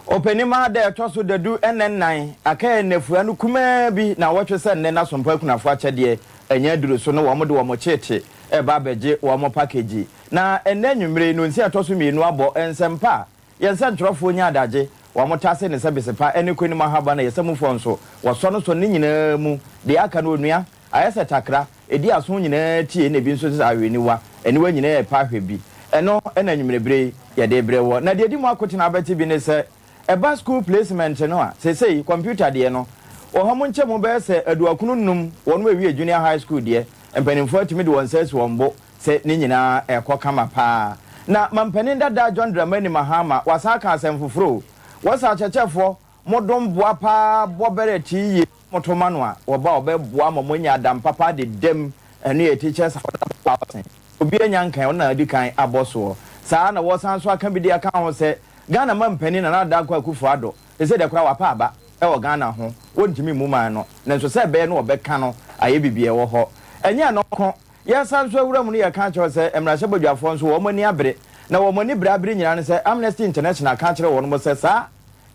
Openima de toso de du enen aka nefua no kuma bi na wotwe se nnen na Sompa kunafo akyede enya duru so no wo mo de wo mo chete e ba beje wo mo package na enne nwumre no nsi atoso mienu abo ensempa yense ntrofo nya adaje wo mo tase ne sebesepa ene kwani mahaba na yesamufo nso wo so no so ne nyina mu de aka no onua ayese takra edi aso nyina tie ne bi nso se aweniwa ene wa nyina e pa hwebi eno ena nwumre bre ye de bre wo na de di mu akotena abeti bi ne se eba school placement no a say computer de no o ha monche mo be se aduakunu num wonu awie junior high school de empanimfo atimi de won ses wonbo se ni nyina ekokama pa na mampanin dada John Dramani Mahama wasaka asemfoforo wasa chechefo modom boa pa bobere tiye motoma no a oba obeboa momonya adam papa de dem ene e teachers obi enyankan ona adikan aboso saa na wosan so aka bi de aka ho se Ghana mampanin na da kwa kufu ado ese de kura wapa aba e wo Ghana ho wontimi mu man no na so se be no obeka no aye bibie wo ho enye no ko ya san so awura mu no ya ka cho se emrahye badwafo nso wo mani abre na wo mani bra abre nyina ne se Amnesty International ka kire wo no se sa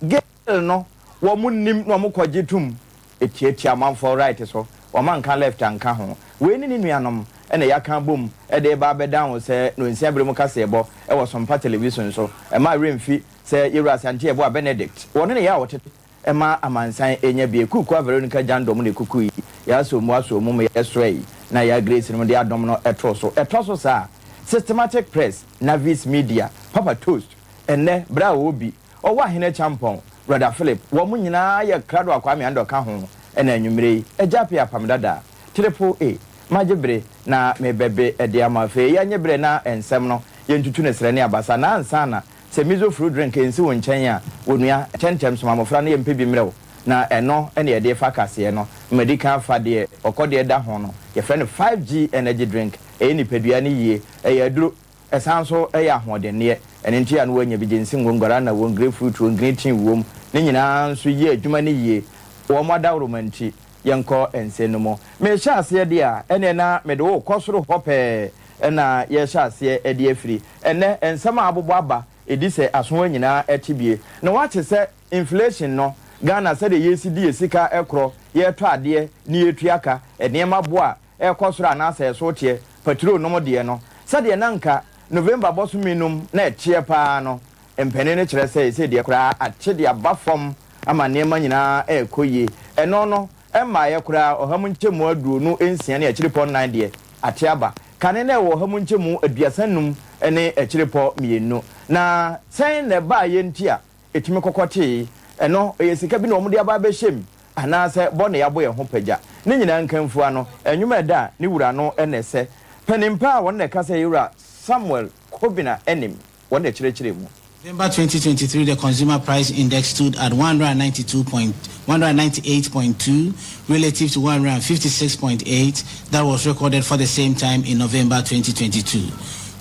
girl no wo munnim no mo kwaje tum etietia manfo right so wo man kan left anka ho we ni nuanom ene ya kan bom e de ba be down se no nsia bre mu kase ebo e wo Sompa television so e ma remfi se Yewura Sante ebo Benedict woni ne ya wote e ma amansan enya bi ekuku Veronica Jandom ne kuku yi ya so mu aso mu ya srei na ya Grace no de adom no etroso sa systematic press Navis Media Papa Toast enne bra obi o wa hene champon brother Philip wo mu nyina ya krado akwame ando ka ho ena anwumre ejape apamdada triple A majebre na mebebe ede amafe ya nyebre na ensem no yentutu ne srene abasa na ansana se mizo fruit drink ensi won nchen a wonua tentem so mamofra na yempe bi mrew na eno ene ede fa kase no medical fa de okode da ho no ye friend 5G energy drink eni pedua ne yie ya duro esanso ya ahode ne ene ntia no wanya bi jensi ngongora na won grapefruit won green tea wom ne nyina nso yie adwuma ne yie wo modawro manti yenko ensenumo me sha ase de a ene na me de wo kosoro hope na ye sha ase e de afiri ene ensema abobo aba edi se aso anyina etibie na wache se inflation no Ghana se de yesi die sika ekro ye to ade ni etuaka enema bo a ekosoro anase so tie petrol no mo de no se de nanka November bosu minum na etie pa no empene ne kire se de kra ache de abafom ama nema nyina ekoye eno no emma ye kura ohamu nchemu aduonu ensia ne akirepɔ 9 de atiaba kane na wo ohamu nchemu aduasanum ene akirepɔ mienu na sen ne ba ye ntia etimi kokote eno eyesika bi na omde aba ba hyem ana se bo ne yabo ye ho pagya ne nyina nkanfu ano enwuma da ne wura no enese panimpa won ne kasa Yewura Samuel Kobina enim won ne kyerɛkyerɛ mu November 2023, the consumer price index stood at 198.2 relative to 156.8 that was recorded for the same time in November 2022.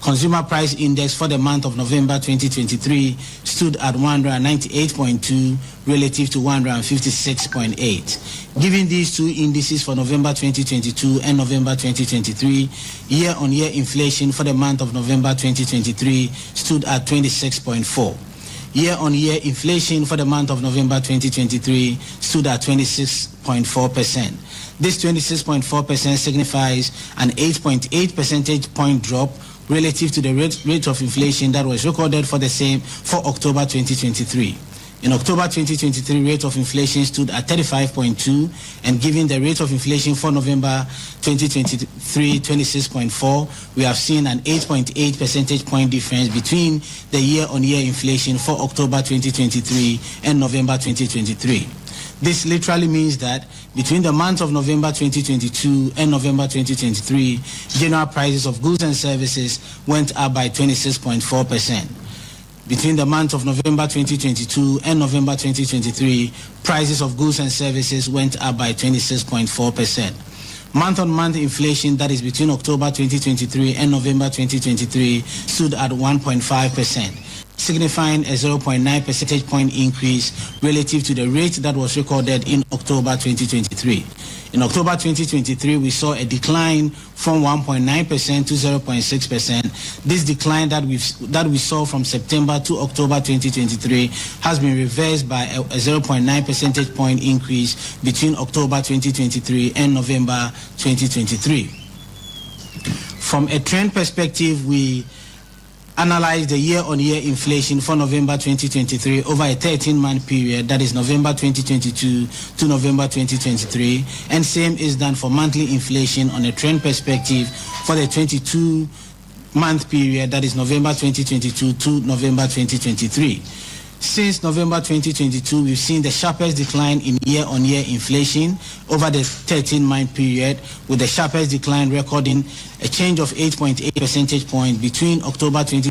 Consumer price index for the month of November 2023 stood at 198.2 relative to 156.8. Given these two indices for November 2022 and November 2023, year-on-year inflation for the month of November 2023 stood at 26.4. Year-on-year inflation for the month of November 2023 stood at 26.4%. This 26.4% signifies an 8.8 percentage point drop relative to the rate of inflation that was recorded for the same for October 2023. In October 2023, rate of inflation stood at 35.2, and given the rate of inflation for November 2023, 26.4, we have seen an 8.8 percentage point difference between the year-on-year inflation for October 2023 and November 2023. This literally means that between the months of November 2022 and November 2023, general prices of goods and services went up by 26.4%. Between the months of November 2022 and November 2023, prices of goods and services went up by 26.4%. Month-on-month inflation, that is between October 2023 and November 2023, stood at 1.5%. signifying a 0.9 percentage point increase relative to the rate that was recorded in October 2023. In October 2023, we saw a decline from 1.9% to 0.6%. This decline that we saw from September to October 2023 has been reversed by a 0.9 percentage point increase between October 2023 and November 2023. From a trend perspective, we analyze the year-on-year inflation for November 2023 over a 13-month period, that is November 2022 to November 2023, and same is done for monthly inflation on a trend perspective for the 22-month period, that is November 2022 to November 2023. Since November 2022, we've seen the sharpest decline in year-on-year inflation over the 13-month period, with the sharpest decline recording a change of 8.8 percentage points between October 20.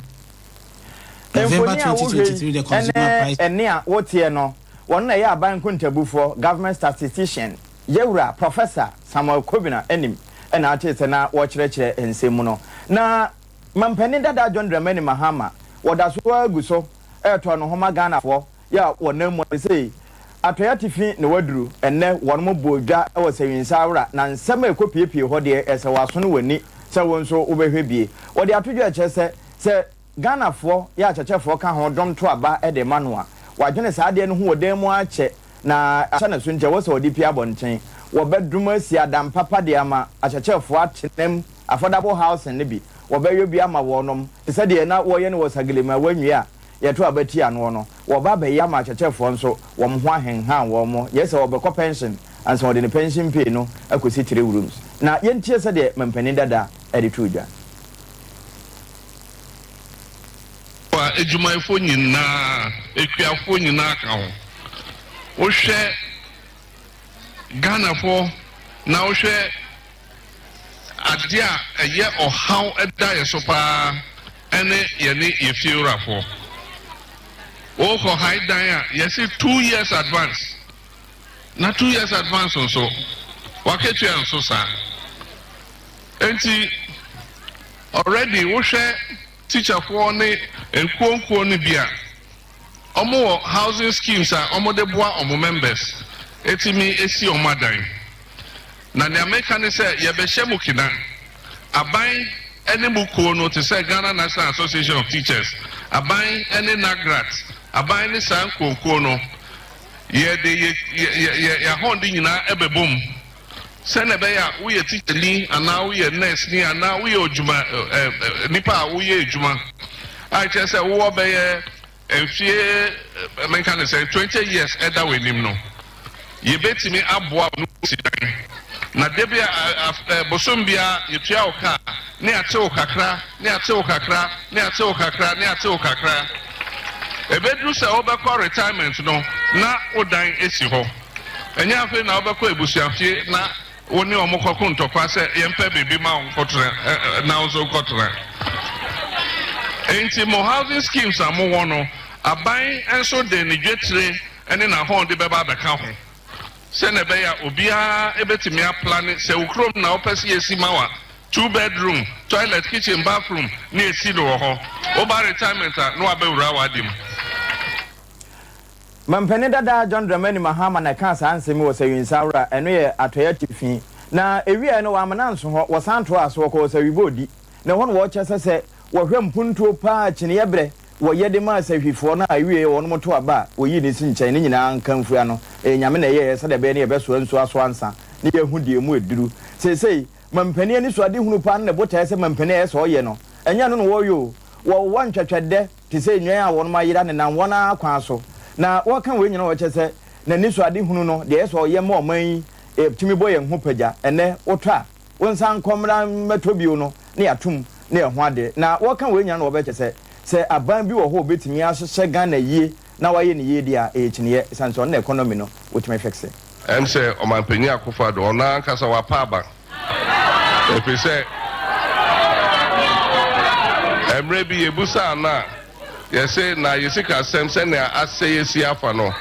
November 2023, the consumer price. And near what year no? One year bank for government statistician, Yura, Professor Samuel Kobina, enim, and artist and watch lecture in Semuno. Na Mampenida da John Dramani Mahama, what does well guso? Airton Homa Ghana for ya one name what say. Atoya tifi no wadru enne one mo boja e was saying sawra na nsema ekopie ho de ese waso no wani se won so obehwe bie wo de atoju ache se Ghana for ya chechefo ka ho dom to aba e de manoa wadwene sa de no ho odan mu ache na acha na so nche wo se odi pia bonchen wo bedrum asi adam papa de ama achechefo achenem affordable house ne bi wo bewe bi ama wonom se de na wo ye ne wo sagelema wanwia yeto abati ano no wo ba be ya ma chechefo nso wo mho ahenhan wo mo yese wo be ko pension anso de ne pension pay no akosi 3 rooms na yentie se de mampani dada edituja wa ejumaifo nyina ekuafo nyina ka ho wo hwe Ghana fo na wo hwe ade a eye ohaw eda yesopa ene ye ne yefiura fo oh, for high dan you see 2 years advance. Not 2 years advance also. Waketu and so sa. Enti already we share teacher for ne enkuonkuo ne bia. Omo housing schemes are omo de boa omo members. Etimi esi omo dan. Na ne America ne say ye be hyemu kidan. Aban ene mukuo no te say Ghana National Association of Teachers. Aban ene Nagrat. Aban ni san konko no ye de ye hondi nyina ebebom se na be ya wo ye teacher ni ana wo ye nurse ni ana wo ye ojuma nipa wo ye ejuma I just say wo be ye enfie men kan say 20 years eda wenim no ye betimi aboa no sidan na debia bosombia ye tua oka ne ate okakra ne ate okakra ne ate okakra ne ate okakra ebedru se obekọ retirement no na odan esi ho enya afi na obekọ ebusuafie na woni omokọ ntokwa se yempe bebi ma onkotre na ozo kotre enti mo housing schemes amowo no aban enso de ne dwetire ene na ho de beba beka ho se na be ya obia ebetimi plan se ukrom na opese yesi mawa 2 bedroom toilet kitchen bathroom na esi do ho oba retirement no abewura wadim Mampeni dada John Dramani Mahama na kansa ansemi wo sayun sawra eno ye atoya tifi na ewie no wa mananso ho wo santo aso ko sawibodi na hono wo chese se wo hwem puntuo pa chine yebre wo yede ma sahwifo na awie wo no moto aba wo yi ne sinchen ne nyina nkamfua no nyame na ye se de be ne ye beso nso aso ansa ne ye hu de mu eduru sei mampeni ani so ade hunu pa na bota se mampeni ye so ye no enya no wo yo wo wantwatwede te se nwan a wo no mayira ne nan wona akwan so na wakan we nyina wo chese na niso ade hunu no de eso ye ma oman timi boye hu pagya ene wotwa wonsan komra metobio no ne atum ne ho ade na wakan we nyina no wo be chese se aban bi wo ho betimi ahye Ghana yie na waye ne yie dia chiniye sanso na economy no wotime fixe em se omanpanyi akofo do ona kasa wa pa aba epese emre bi ebusa na yes na yesika sem se na ase yesi afa no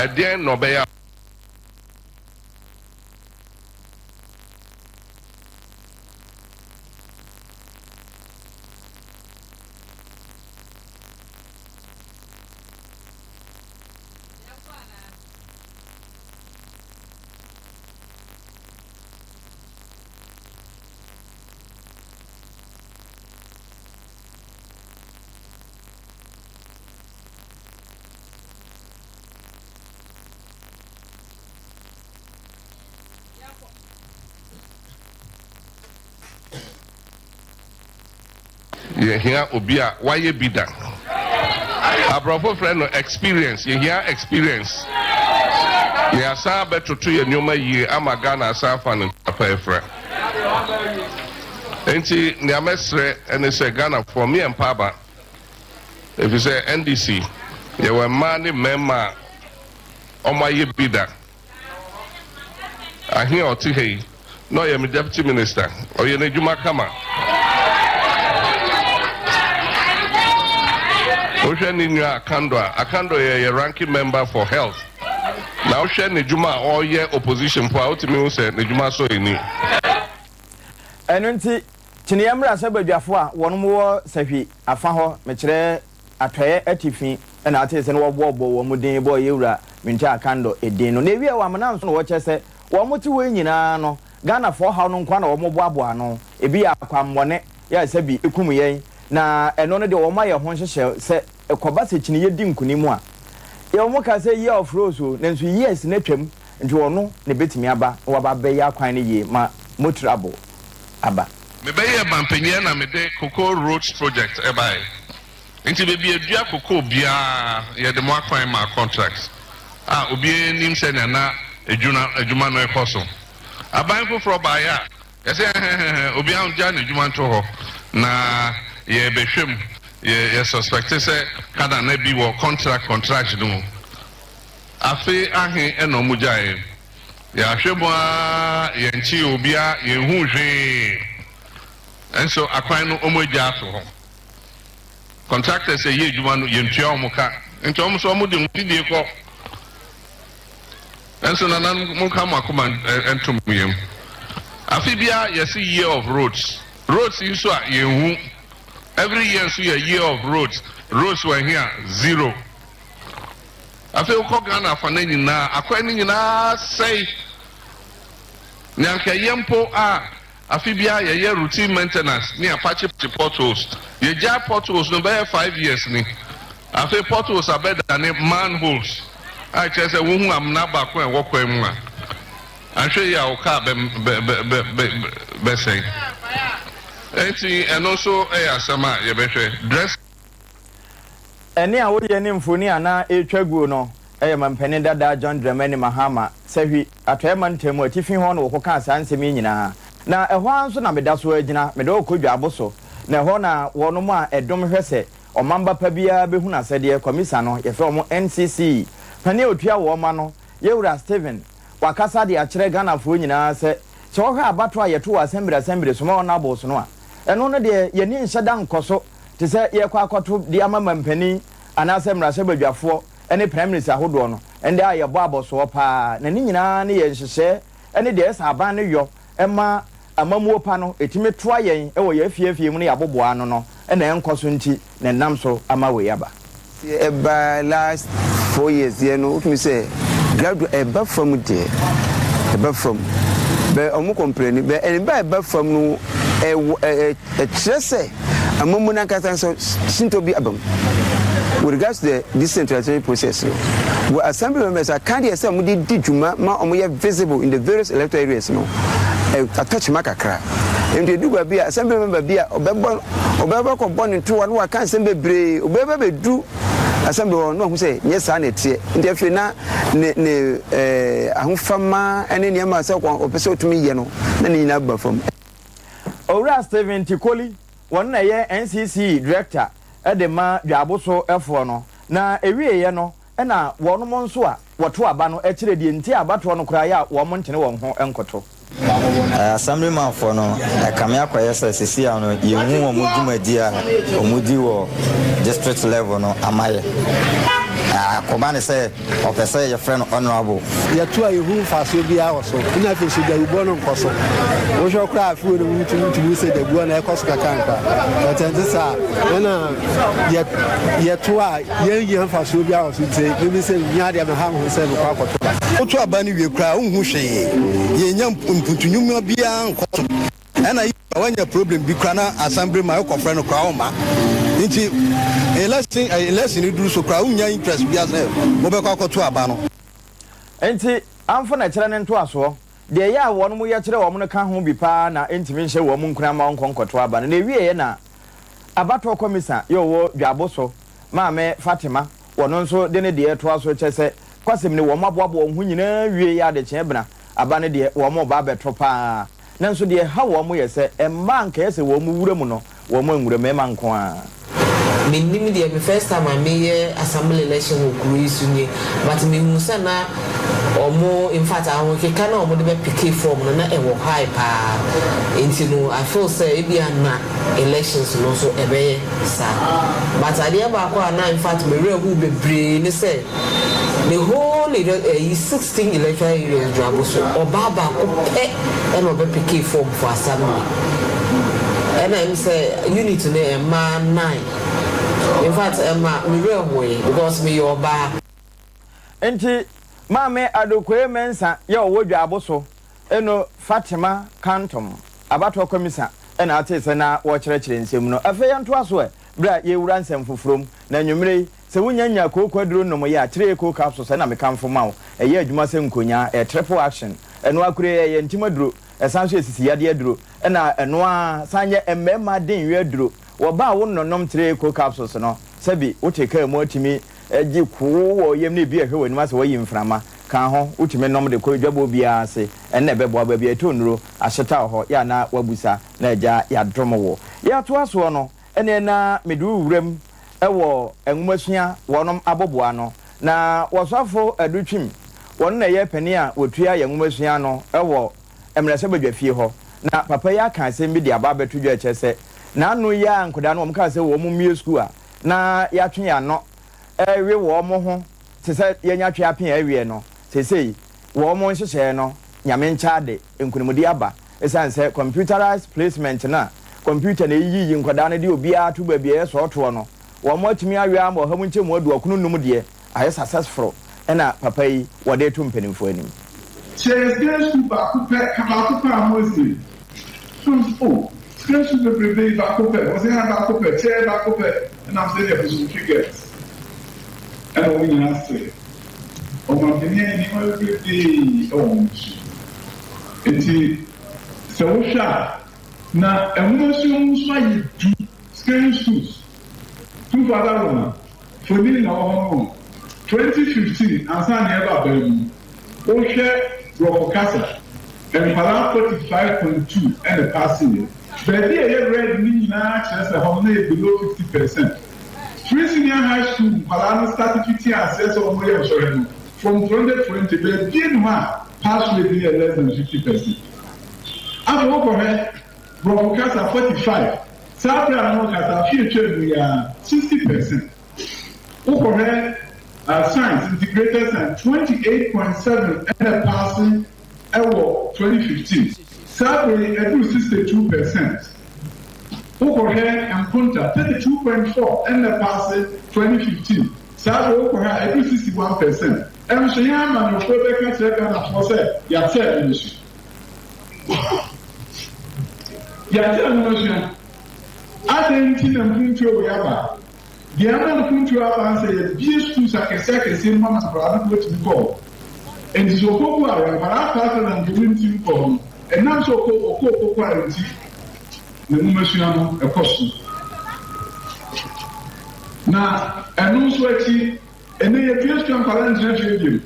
eden no be ya ye hia obi a waye bida abrofo friend no experience ye hia experience ye asa betoto ye nyoma yie ama Ghana asa fa no afefra enti ne amesre ene se Ghana for me empaba if you say NDC ye were man member omaye bida ahi oti hei no ye me deputy minister o ye ne djuma kama Osheni nwa akando ye ranking member for health. Na osheni juma all year opposition for ultimately say ne juma so eni. Eno nti tini yamra se badwafo a wono mo sahwi afa ho me kire atoye atifi na ate se no wo wo mo den bo yewura minti akando edin no na ewie wa amana nso no wo chese wo mo ti we nyina no Ghana for ha no nkwa na wo mo boaboa no ebi akwamwone ya se bi ekum yen na eno no de wo ma ye ho hyehye se ekoba se chini ye di nkunimu a ye wo ka se year of rose na nso years na twam nti wono ne betimi aba wo ba be ya kwan ne ye ma motrable aba Me be ye bampenye na me de cocoa roads project e bai nti be bi adua cocoa bia ye de mo akwan ma contracts obi nim se na adwuma no ekoso aban foforo ba ya ye se obi an ja na adwuma nto ho na ye behwem ye suspect say kada na bi wo contract no afi ahe eno mujae ya hwemo ye nchi obia ye hu hwe enso akwan no omoja ato ho contractor say ye djuma no ye ntua omuka nti omo so omo de mudie ko enso na nan mo ka makoma entum yem afi bia ye see year of roads is so ye hu every year so a year of roads were here 0 I feel Ghana for na akwan nyina say nyanka yempo afibia ye routine maintenance near patch potholes ye ja potholes no be 5 years ni afi potholes are better than manholes I just say wo hu amna ba ko e wo kwa mu a ahwe ya o ka be say enti eno so asama ye behwe dress ene a wo ye ne mfoni ana etwaguo no mampene dada John Dramani Mahama sahwi atoyema ntemu atifi ho no wokoka asansemi nyina na ehwo anso na meda so agina meda okodwa aboso na ehwo na wono mu a edom hwese omamba pa bia behuna sede komisa no ye fe omo NCC pane otua wo ma no yewura Steven wakasa de akire Ghana fo nyina se che wo hwa abato a yeto assembly so ma wona aboso no a eno no de ye ni nhyeda nkoso te se ye kwa akoto de amama mpani anase mrase badwafo ene prime minister ahodo no ende aye bo aboso pa na ni nyina ne ye nhyehyɛ ene de esa aban ne yo ema amamuo pa no etime toa yen e wo ye fiefie mu ne yaboboa no ene enkoso nti ne nam so ama we yaba last 4 years you know me say graduate from there from be omo complain be en ba from no trese amamu na kasa so sinto bi abam with regards to the decentralization process we assembly members are kind of say we did djuma ma omo visible in the various electoral areas no attach makakra and they do be assembly member be obeba ko born into one wa kan sembe bre obeba be do assembly no who say yes na tie and if na ne ahofama ene ne ma say ko opese otumi ye no na ni na ba fam Ora Steven Tikoli won na ye NCC director edema dwaboso efo no na ewie ye no na wono mo nso a woto aba no ekire die nti abato no kra ya wo mo ntene wo ho enkoto assemblyman for no kame akoye sesi a no ye hu wo mudumadi a omudi wo district level no amaye komane say opese your friend honorable ya tu ayi hu faso bia woso ina fi so da ubo no nkoso wo hwe kra afi wo mutu se da buo na ekoso kakanka but ntisa na ya tu a ye faso bia woso te bi se nya de me ha ho se no kwa koto otu aba ni wie kra unhu hwe ye nya mpuntunyum bia nkoso ana wanya problem bi kra na assembly ma ko frɛ no kra o ma nti election duru so kra unya interest bia se mo be kwa koto aba no enti amfo na kire ne nto aso de ya wono mu ye kire wo mo ka ho bi pa na entimi nhye wo mo nkuna ma onkonkoto aba no na ewie ye na abato komisa yo wo dwaboso maame Fatima wono nso de ne de to aso kyese kwasem ne wo maboabo hu nyina wie ya de kyebna aba ne de wo mo ba beto pa nanso de ha wo mo yese emma nka yese wo mu wura mu no wo mo nwura mema nko a minnim the first time I made assembly election with Greece but me musana omo in fact I won keka na omo de be pick form na e wo high pa intino I feel say e bia na elections no so e be sa but ade ba kwa na in fact me re hu bebre ni say the whole 16 electoral areas drabo so obaba ko pe e no be pick form for assembly and I say you need to know a man 9. In fact, me real way because me your ba. Enti mame adokwe mensa ya wodwa aboso eno Fatima Kantom abato komisa ena atese na wo kyerɛkyerɛ nsɛm no afa ya nto aso bra ye wura nsɛm foforom na nwumre se wunyanya kokwaduro no mo ya kyerɛ ko capsule se na mekamfo mawo ɛyɛ adwuma sɛ nkonya triple action eno akure ye ntimaduro ɛsanso esisi yade aduro ena eno a sanye emmema den wi aduro wo ba wo nonom kyerɛ ko capsules no sabi wo teka mu atimi agi ko wo yem ne bi ahwe wani ma se wo yimframa kan ho utime nom de ko dwabo bia ase enne bebo ba bia tonuro ahyeta ho ya na wabusa na agya ya dromo ya to aso no ene na medu wurem ewo enwumasua wonom aboboa no na wasafo adutwim won na ye pani a wotua ya enwumasua no ewo emrese badwafie ho na papa ya kan se bi de aba betu dwa kyese na anu ya nkoda no omka se wo mu mie school a na ya twe ya no ewe wo mo ho se se yenya twe apen awie no sesei wo mo nhyehyɛ no nyame nchaade nkunimudi aba esanse computerized placement na computer na yiyi nkoda no de obi a to ba bia so to no wo mo atumi awie am ho mu nchemu adu akunu num de aye successful ena papa yi wo de to mpanimfo anim Cheers ba coupe ka amosi oh Scratch the breve ba coupe was in ba coupe chair ba coupe and I'm saying there was cricket and we answer ọmọ kìíní ní wọ́n gbé dé ọ̀hún sí. Ètì sẹ̀wọ́sà na ẹ̀wọ́n sí ohun sọ yìí du scale schools. Two father woman for ní ìnáwó ọmọ 2015 ansa ní ẹ̀bà bẹ̀rẹ̀ mu. Ó ṣẹ́ rọ̀pọ̀ kásá ẹ̀mpàlà 45.2 ẹ̀nẹ̀ pàṣẹ yẹn. Bẹ̀ẹ̀dì ẹ̀yẹ red ní nyinaa kyerẹ́ sẹ̀ hàn náà below 50%. Free senior high school mpàlà ní starting 50 àṣẹ sọ ọmọ yẹn ọ̀ṣọ́rẹ́ nù. From 2020, the gain pass rate is less than 50%. After work from Casa 45, South Africa future we are 60%. Work science integrated science 28.7 and passing ever 2015. South Africa 62%. Work and Punta 32.4 and passing 2015. South Africa 61%. And so, young man, you put a check on a process. You are telling me. You are telling me. I think in a country we have the other country have answered, these schools are a second, same mama, brother, what to call. And so, popular, but I started and doing to call. And now, so, quality. The woman, a question. Now, and also, and then if you can balance your video,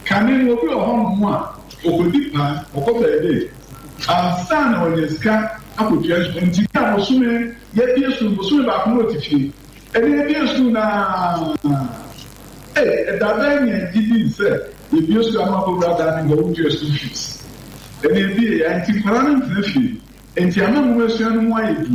can you go to a home one or deep man or couple a day? And stand on the scan up with your and Tika was swimming, yet yes to swim back motivate. And then yes to now. Hey, at that time, he said, if you come up with that and go to your school fees. And then be anti parliament, and Tiaman was young wife.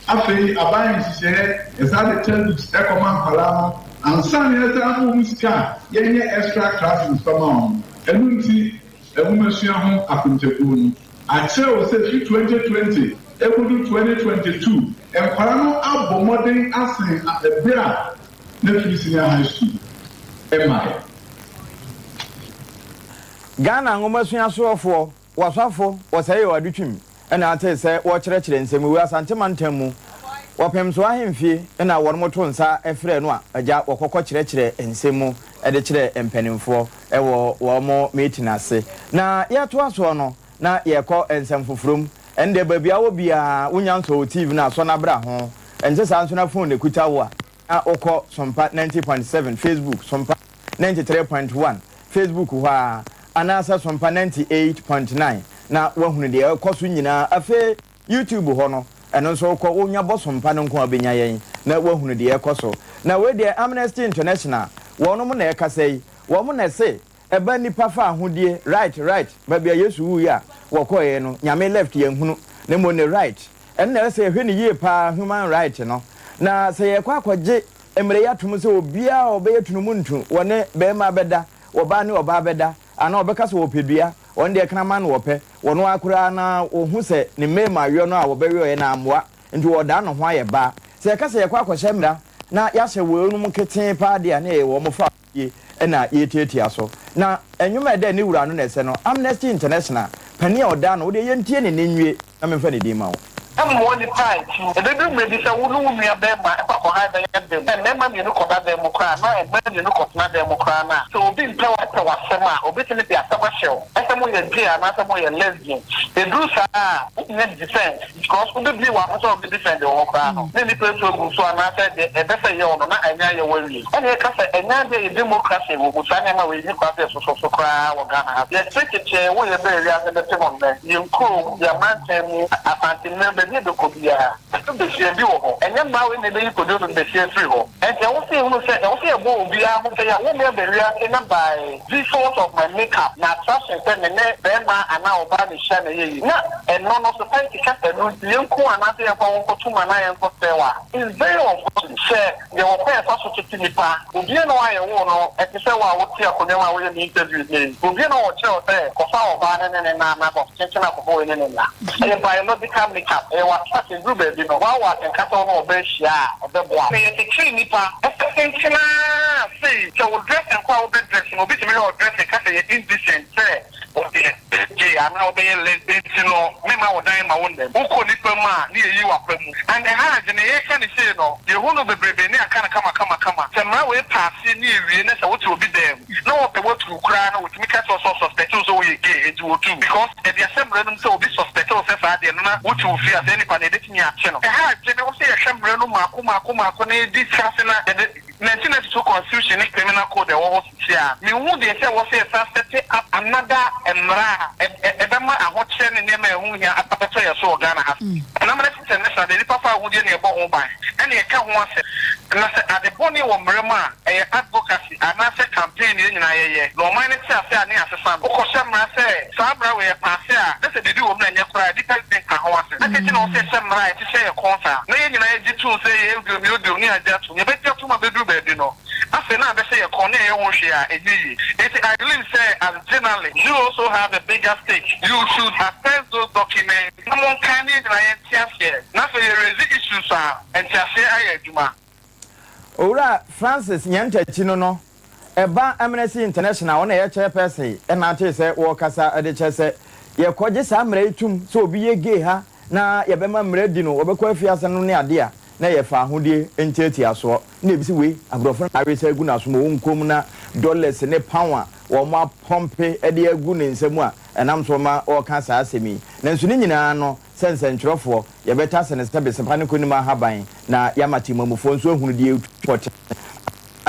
After a buying share, as I tell you, Ecoman Palama. And some years ago, we start getting extra classes from home. And we see a woman see home up in the I tell say 2020, it will do 2022. And Parano Abbo modern asking at the Bra, Nephew Senior High School. Am I? Ghana, Omasua Sofo, was awful, was a year between. And I tell say, watch residence, and we were Santimantemu. Wapem so ahemfie na won moto nsa efre no a agya wokokọ kyerɛkyerɛ nsɛmu de kyerɛ empanimfo ɛwɔ wo mo meeting ase na yɛto aso no na yɛkɔ nsɛm foforom ɛnde baabi a wo bia wonya nso TV na so na bra ho ense sa nso na phone ne kuta wo a okọ Sompa 90.7 Facebook Sompa 93.1 Facebook ho a anasa Sompa 98.9 na wahunu de ekoso nyina afa YouTube ho no eno nso okọ onya bo Sompa no nko abenya yen na wahunu de ekoso na we de Amnesty International wono na ekasai wo na se eba nipa fa ahodie right ba bia Yesu wu ya wokoye no nyame left ye hunu na mo ne right en na se hwe ne yie pa human right no na se ye kwa kwaje emre ya tum se obia obeye tunumu ntu wone be ma beda oba ne oba beda ana obeka se opedua won de kana man wope wono akura na ohun se ne mema ayo no a wobewe na amoa nti woda no ho aye ba se ka se ye kwa kwahye mra na ya hye we onum keten pa de na ye wo mo fa ye na ye tietia so na enwuma de ne wura no na se no Amnesty International pani oda no de ye ntie ne nwie na memfa ne di ma wo mo ni tight e be do me di se wo no mi abe ma e kwa ha be ye dem e ma mi no ko da dem kra na e ma mi no ko na dem kra na so obi nta wa sema obi tele bi asema show e se mo ye gay na se mo ye lesbian e do sa ne defense because obi bi wa so obi defend wo kra no ne ni person go so na se de e be se ye ono na anya ye wari e ne ka se enya de democracy wo go sa ne ma we ni kwa se so kra wo ga na ye secretary wo ye be ria se be te mo ne ye nko ya man tem apart member ni do ko bia to be share bi wo ho enya ma we ne be ko do be share free ho and they will say who say go bia who say wo me be ria na by default of my makeup na fashion say ne be ma ana oba ni share na ye na and no society ka no yen ko ana say fa won ko tuma na yen ko sewa is very unfortunate say they will pay for such a nipa obi no aye wo no e say wa wo ti akonya ma wo ye ni interview ni obi no wo che o say ko fa oba ne na na ko chenchena ko bo ne na e biological makeup e wa fashion group be no wa can cut on obe shia obe boa me ye ti nipa e chenchena say so dress and kwa obe dress no bi ti me dress e ka say indecent say okay I'm now being lesbian no me ma wodan ma won dem uko nipa ma ni eyi wa pamu and the hard ne ye ka ni say no ye hu no bebrebe ne aka na kama se ma we pass ni ewie na se wo ti obi dem na wo pe wo tu kra na wo ti mi ka so suspect so wo ye gay e wo tu because e dia sembre no se obi suspect o se fa de no na wo ti ofi ase ni pa na de ti ni ache no e ha je ne wo se ye sembre no mako na e di chance na 1992 constitution ni criminal code e wo sia me hu de se wo se set up another emra ebema ahoche ne ne ma hu hia apapata ye so Ghana ha na ma na international de papa hu de ne ebo ho ban ene e ka ho ase na se adeboni wo mrema e advocacy ana se campaign ni nyina ye no man ne tia se ani asesa o ko se mra se sabra we passe a na se de di wo na nya kra depend ka ho ase na ke ti no se mra e ti se e konsa na ye nyina ye ji tu se ye egu mi ni aja tu ye be ti tu ma be du be no after now they say a corner I believe say as journalist you also have a bigger stake. You should assess those documents. Someone can need here. Now for your issues and Juma. Ora Francis Nyanta Chino Eba Amnesty International on a chairperson and I say Wakasa at the chese ye kwaje samre tum so be ye gay ha na ye bema mredino obekwa fiasa no ne ade a na ye fa ahodie enteti aso na ebisi we agrofo awe se gu na so mo nkom na dollars ne pound wo ma pompe e de agu ne nsemu a enam so ma o ka sa asemi na nso ni nyina no sensentrofo ye beta se ne stebe se pane konima haban na yamati mamufo nso ehunu die poche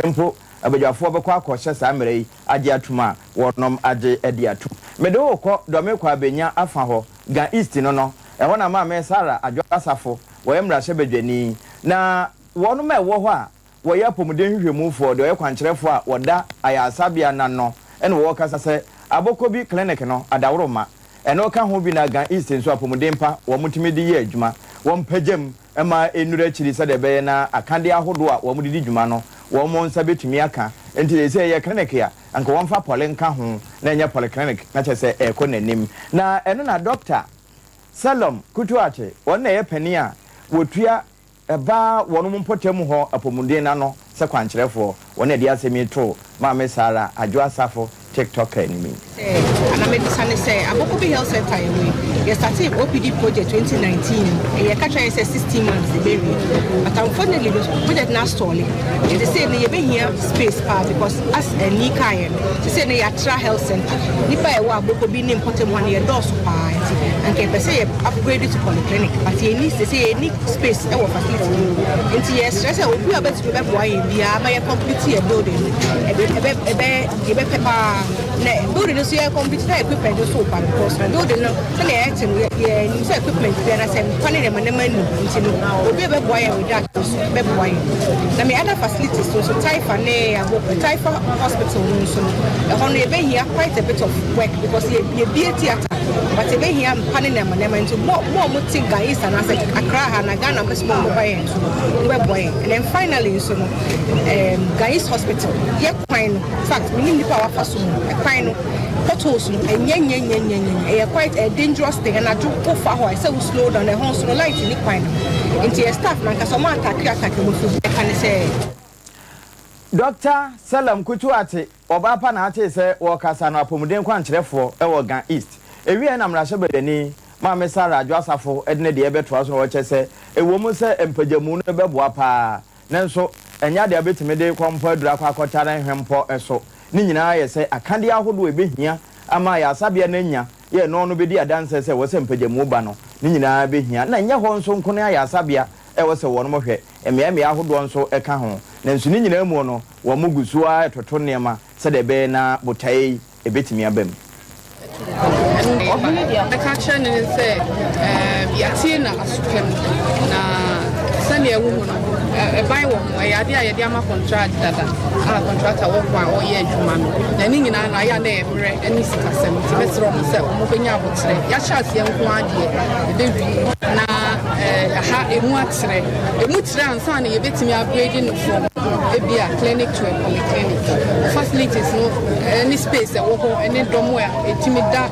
ampo abadwafo bekwa akɔhye saa mmerɛ yi agye atuma wɔnom agye adi atu mede wo kɔ dɔme kɔ abenya afa hɔ ga east no ɛhɔ na ma me Sara adwo asafo wɔyɛ mmarahyɛ badwani na wɔnom ɛwɔ hɔ a wɔyɛ apɔmuden hwehwɛmufoɔ de wɔyɛ kwankyerɛfo a wɔda ayasabea na no ɛne wɔwɔ kasa sɛ abɔkɔ bi clinic no adaworoma ɛno ka ho bi na ga east nso apɔmuden pa wɔn mutumi de yɛ adwuma wɔn pagyam ɛma enura akyiri sɛ de bɛyɛ na akande ahodo a wɔn didi dwuma no wɔn mo nsa betumi aka enti de sɛ yɛ clinic ya anka wɔn fa pole nka ho na nyɛ polyclinic na kyɛ sɛ ɛkɔ nanim na ɛno na doctor Salom Kutuache wɔn na yɛ pani a wotua ɛba wɔn mo mpɔtam hɔ apɔmuden na no sɛ kwankyerɛfoɔ wɔn na de asɛm to maame Sara adwo asafo TikTok enemy ana medicine say Abokobi Health Center we started OPD project 2019 e ka try say 16 months the baby but unfortunately the project na stall it they say they be here space pa because as a nika they say they atra health center nipa e wa Abokobi ne important one ye doors pa and can say upgrade to polyclinic, but he needs to say any space our facility. And yes, I said we are better to remember why we are my complete building. A building is here complete equipment so far because the building no so the action equipment there are some funny and money into we have why we that why. Now my other facilities so Taifa Taifa hospital so on here quite a bit of work because you be a theater but you be here planning them into more think guys and I say Accra and Ghana be small and then finally so guys hospital yeah fine fact we need the power for so fine potholes and quite a dangerous thing and I do go far I say we slow down the whole so light in the fine into your staff man cuz some attack with can say Dr. Salam Kutuate Obapa na ate se wo kasa no apomuden kwankyerefo e wo Gan East ewie na mrahye bedani ma me Sara Adwasafo edne de ebeto so wo kyese ewo mu se empajamu no beboa pa nanso enya de abetime de kwampo adura kwa akotara hwempo eso ni nyina ye se akande ahodo ebehia ama ya asabia na nya ye no no bedi adanse se wo se empajamu ba no ni nyina behia na nya ho nso nkono ya asabia e wo se wo no hwe emiame ahodo nso eka ho nanso ni nyina mu no wo mugusu a etoto nema se de be na botai ebetimi abam the catching and say yatina asukem na sani ewu no e buy wo ya dia ya dia ma contract dada contractor wo kwa o ye adwuma no na ni nyina na ya na emre ani sikasem ti betro mo se mo benya abotre ya chance ye nko ade e be wi na ha emu atre emu tire ansa na ye betimi upgrade no from ebia clinic to a polyclinic facilities no any space e wo ho any domo ya etimi da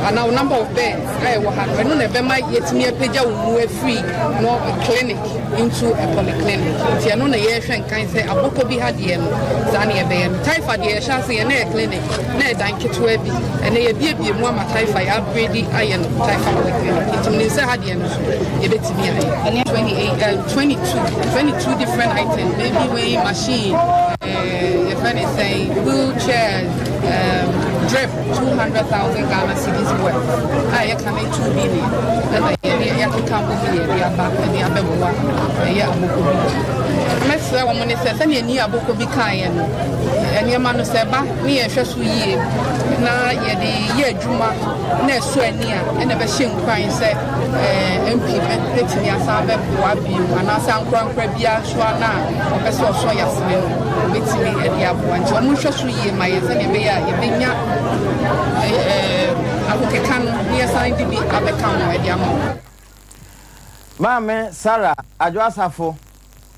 and our number of beds I will have no never my yet near Peja will free no a clinic into a polyclinic. Tia no year and kind say a book be had yen Zania Bay and typhoid year chancing a near clinic, near Danke to Ebi, and a baby one typhoid upgrade iron typhoid polyclinic. It means I had yen a bit to me 22 different items, baby weighing machine, if anything, wheelchairs, drip 200,000 Ghana cedis worth. I can make 2 billion. And I can come with me, they are back and they are better. Mr. Woman says, and you near Boko be kind. And your man said, back near Shasu ye. Now, ye Juma, next near, and never shin crying, said, MP, letting your son be and I sound crown crabia, Shwana, or Pessoa Soya, with me at the app one. So, Musha ye, my son, you Mame Sara Adwasafo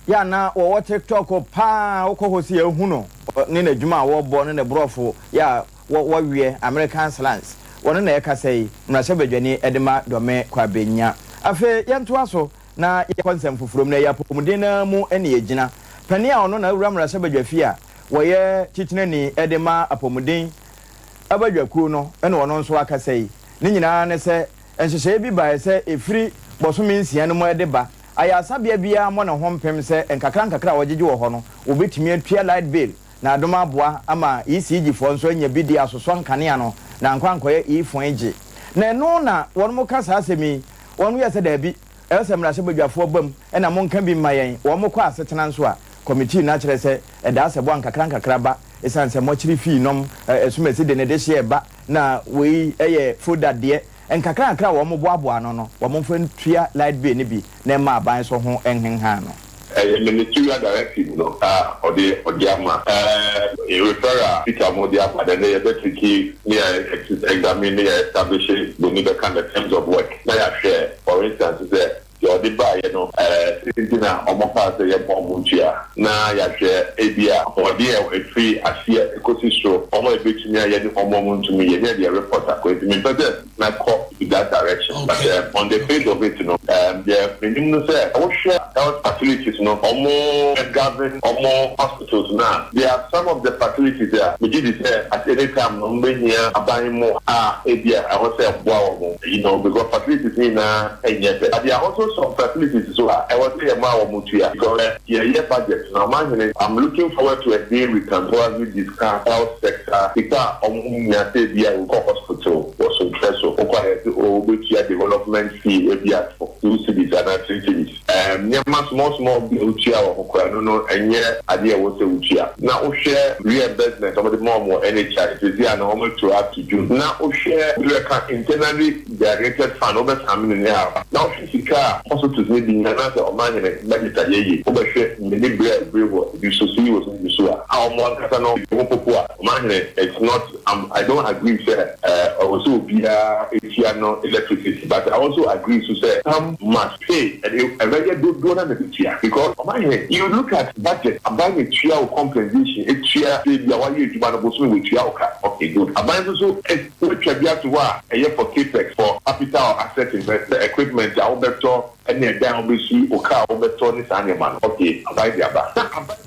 ya na wo TikTok pa wo kohosi ehuno ne na dwuma wo bo ne brofo ya wo wie American slangs wona na ekasai mrahye badwani edema dome kwa benya afi yento aso na ye konsem fufurom na ya pomuden na mu ene yegina pani a ono na awura mrahye badwafi a wo ye titinani edema apomuden abadwaku no ene wono nso akasai ni nyina ne se enhyehyɛ bi ba se efiri bosome nsia no mo edeba aya sabia bia mo na hompem se nkakra wogege wo ho no obetimi atua light bill na adoma aboa ama ECG fo nso anya bidi asoso nkane no na nkwankoye ifon ege na eno na wono mo kasa asemi wono yɛ sɛ da bi ɛsɛ mrahye badwafo bam ɛna mo nka bi mayen wo mo kɔ asetena nso a committee na kyerɛ sɛ ɛda sɛ bo nkakra ba esan sɛ mo kyiri fee nom esumesi de ne de hye ba na wei ɛyɛ foda de nkakra wo mo boaboa no wo mo fa ntua light bill ne bi na ma aban so ho enhenha no ministerial directive no odiama referral Peter Modiama then they better key near examine near establishing the need kind of terms of work na ya share for instance say your buy sintina omopa say bombuntia na ya share ebia or there a free asia ecosystem omo ebetumi ya ni omo ntumi ye na the reporter ko etimi better na call in that direction but on the face of it the minimum say our share health facilities no omo government omo hospitals now there are some of the facilities there we did say at any time no here aban mo ebia I was say boa you know because facilities na enyete there are also some facilities so I was say ma o mutua because year budget now I'm looking forward to a day we can probably discuss health sector because omo nya say bia we go hospital so interest so obetia development fee ebia for 2 cities and 3 cities nyama small utia okwa no enye ade wo se utia na o share reimbursement of the more NHI is there na almost to up to June na o share internally generated fund over coming now now fisika hospitals need be na say o man budget ye o be share the brewo you so see was you so how more kasa no popo man it's not I don't agree say also be etia no electricity but I also agree to say some must pay and a very good donor because you look at budget about a trial compensation a trial the one you with trial okay good about also which to what a year for capex for capital asset investment equipment our better and then down BC or car over Tony Sanyaman okay about the about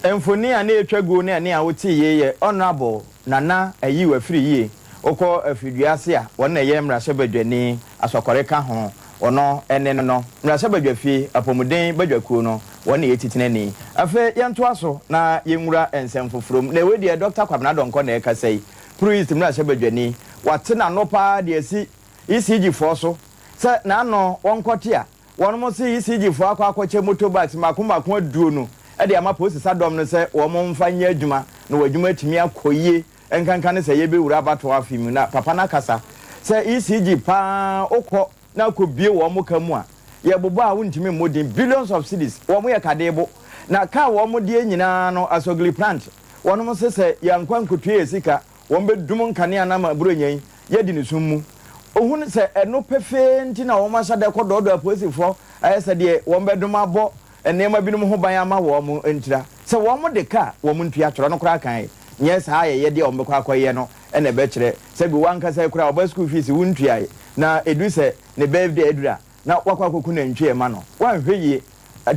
Emfoni ane etwago ne ane awoti ye honorable nana ayi wa free ye okọ afiduase a won na ye mrase badwani asokore ka ho ono ene no mrase badwafie apomuden badwakuo no won na yetitine ni afa yento aso na yenwura ensem foforom na we de Dr. Kwabena Donko na ekasai priest mrase badwani wate na no pa de asi ECG fo so se na no wonkote a won mo se ECG fo akwache motorbikes makoma aduo no e de ama post sadom no se wo mo mfanya adwuma na wadwuma timi akoyie enkankan se ye be wura bato afim na papa na kasa se ECG pa okọ na akobie wo mo kamu a ye bobo a wontimi modin billions of cedis wo mo ye kadebo na ka wo mo de nyina no asogli plant wono mo se yankwa nkotue esika wo be dum nkane na ma buronyan ye di ne summu ohun se eno pefe nti na wo ma sha de kododo aposifo ayese de wo be dum abo enema binum ho ban ama wo mo entira se wo mo de ka wo mo ntua toro no kra kan yes ha ye de ombe kwa kwaye no ene be kire se bi wanka se kra oba school fees wuntua na edu se ne birthday edura na wakwa koku na ntwe ma no wan hweye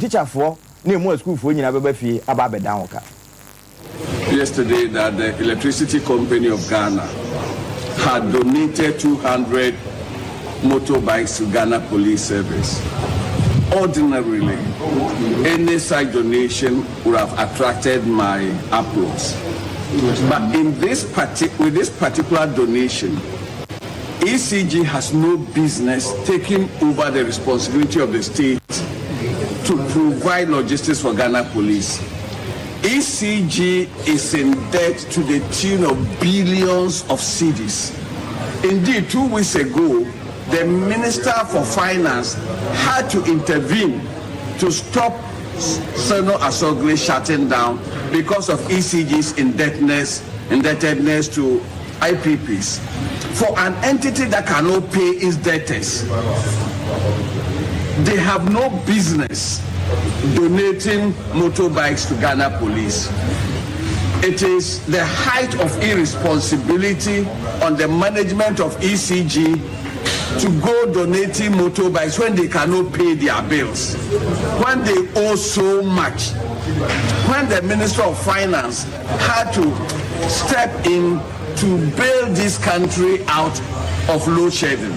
teacher fo na emu school fo nyina beba fie aba be dan woka. Yesterday that the electricity company of Ghana had donated 200 motorbikes to Ghana police service. Ordinarily, any such donation would have attracted my applause. But in with this particular donation, ECG has no business taking over the responsibility of the state to provide logistics for Ghana police. ECG is in debt to the tune of billions of cedis. Indeed, 2 weeks ago, the Minister for Finance had to intervene to stop Seno Asogli shutting down because of ECG's indebtedness to IPPs. For an entity that cannot pay its debtors, they have no business donating motorbikes to Ghana police. It is the height of irresponsibility on the management of ECG to go donating motorbikes when they cannot pay their bills, when they owe so much, when the Minister of Finance had to step in to bail this country out of load shedding,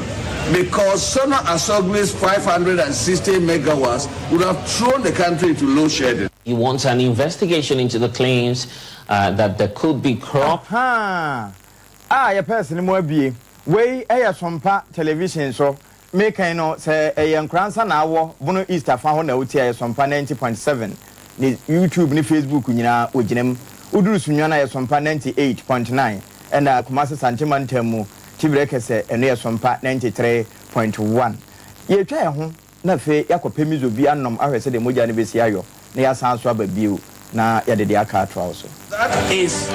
because Sona Asogli's 560 megawatts would have thrown the country into load shedding. He wants an investigation into the claims that there could be crop. Your person more be way a Sompa television so make I know say a young grandson hour Bono Easter found out here Sompa 90.7 ni YouTube ni Facebook nyina ojinem uduru sunyana ya Sompa 98.9 and Kumasi Santiman Temu Tibreke se eno ya Sompa 93.1 ye twa ho na fe yakopemizo bi anom ahwese de moja ne besi ayo na ya san so ababiu na ya de aka atwa also. That is